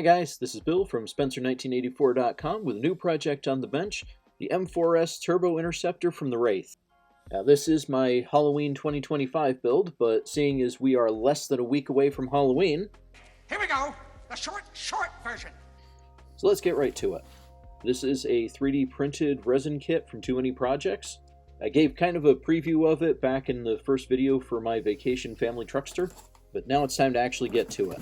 guys, this is Bill from Spencer1984.com with a new project on the bench, the M4S Turbo Interceptor from the Wraith. Now this is my Halloween 2025 build, but seeing as we are less than a week away from Halloween... Here we go! The short version! So let's get right to it. This is a 3D printed resin kit from Too Many Projects. I gave kind of a preview of it back in the first video for my Vacation Family Truckster, but now it's time to actually get to it.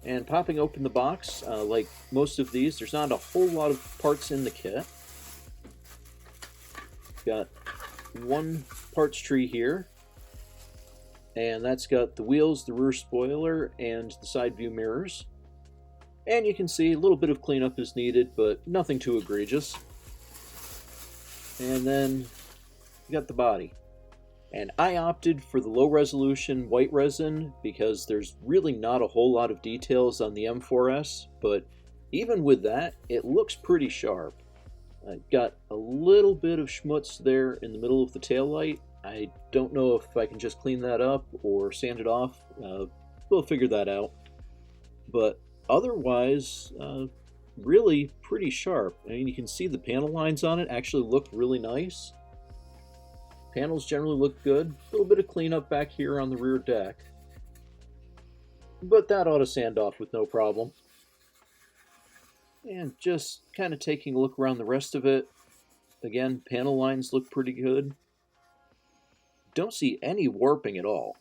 And popping open the box, like most of these, there's not a whole lot of parts in the kit. Got one parts tree here, and that's got the wheels, the rear spoiler, and the side view mirrors. And you can see a little bit of cleanup is needed, but nothing too egregious. And then you got the body. And I opted for the low resolution white resin because there's really not a whole lot of details on the M4S, but even with that, it looks pretty sharp. I've got a little bit of schmutz there in the middle of the taillight. I don't know if I can just clean that up or sand it off. We'll figure that out. But otherwise, really pretty sharp. I mean, you can see the panel lines on it actually look really nice. Panels generally look good. A little bit of cleanup back here on the rear deck. But that ought to sand off with no problem. And just kind of taking a look around the rest of it. Again, panel lines look pretty good. Don't see any warping at all.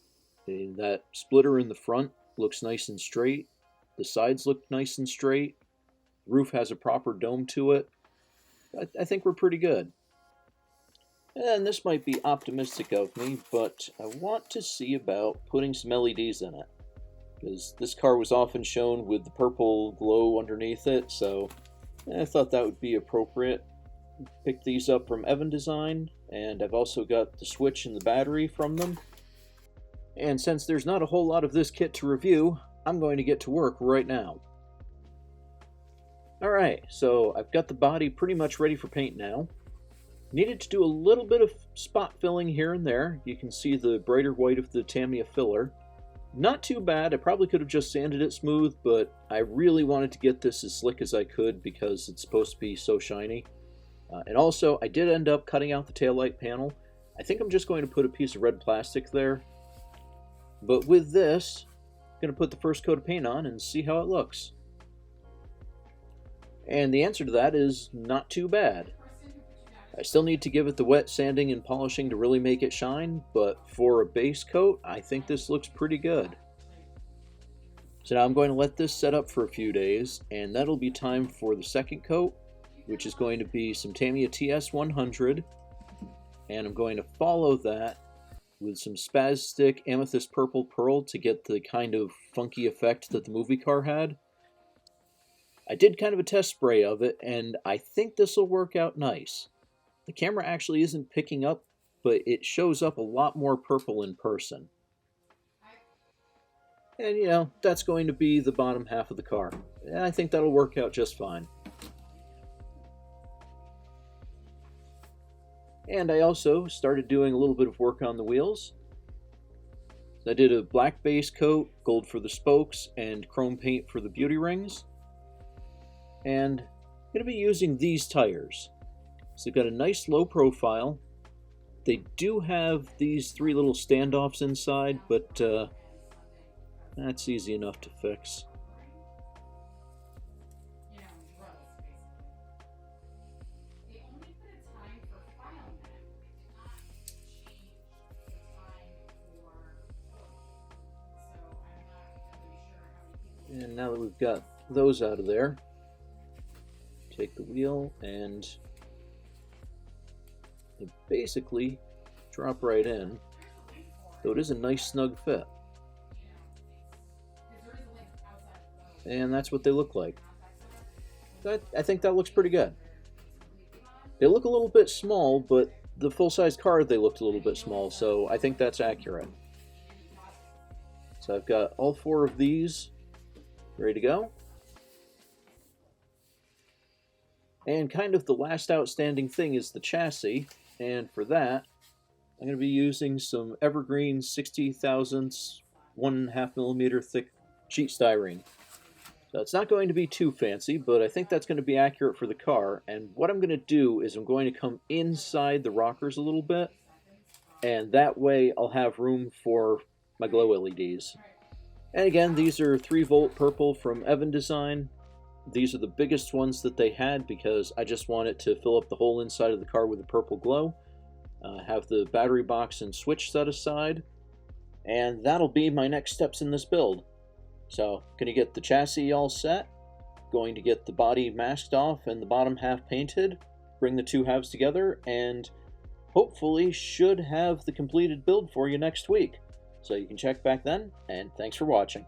And that splitter in the front looks nice and straight. The sides look nice and straight. The roof has a proper dome to it. I think we're pretty good. And this might be optimistic of me, but I want to see about putting some LEDs in it. Because this car was often shown with the purple glow underneath it, so I thought that would be appropriate. Picked these up from Evan Design, and I've also got the switch and the battery from them. And since there's not a whole lot of this kit to review, I'm going to get to work right now. Alright, so I've got the body pretty much ready for paint now. Needed to do a little bit of spot filling here and there. You can see the brighter white of the Tamiya filler. Not too bad. I probably could have just sanded it smooth, but I really wanted to get this as slick as I could because it's supposed to be so shiny. And also, I did end up cutting out the taillight panel. I think I'm just going to put a piece of red plastic there. But with this, I'm going to put the first coat of paint on and see how it looks. And the answer to that is not too bad. I still need to give it the wet sanding and polishing to really make it shine, but for a base coat, I think this looks pretty good. So now I'm going to let this set up for a few days, and that'll be time for the second coat, which is going to be some Tamiya TS100, and I'm going to follow that with some Spaz-Stick Amethyst Purple Pearl to get the kind of funky effect that the movie car had. I did kind of a test spray of it, and I think this will work out nice. The camera actually isn't picking up, but it shows up a lot more purple in person. And you know, that's going to be the bottom half of the car. And I think that'll work out just fine. And I also started doing a little bit of work on the wheels. I did a black base coat, gold for the spokes, and chrome paint for the beauty rings. And I'm going to be using these tires. So they've got a nice low profile. They do have these three little standoffs inside, but that's easy enough to fix. And now that we've got those out of there, take the wheel and they basically drop right in, though it is a nice snug fit. And that's what they look like. I think that looks pretty good. They look a little bit small, but the full-size car they looked a little bit small, so I think that's accurate. So I've got all four of these ready to go. And kind of the last outstanding thing is the chassis. And for that, I'm going to be using some Evergreen 60 thousandths 1.5 millimeter thick sheet styrene. So it's not going to be too fancy, but I think that's going to be accurate for the car. And what I'm going to do is I'm going to come inside the rockers a little bit, and that way I'll have room for my glow LEDs. And again, these are 3-volt purple from Evan Design. These are the biggest ones that they had because I just wanted to fill up the whole inside of the car with a purple glow. Have the battery box and switch set aside, and that'll be my next steps in this build. So, going to get the chassis all set, going to get the body masked off and the bottom half painted, bring the two halves together, and hopefully should have the completed build for you next week. So you can check back then, and thanks for watching.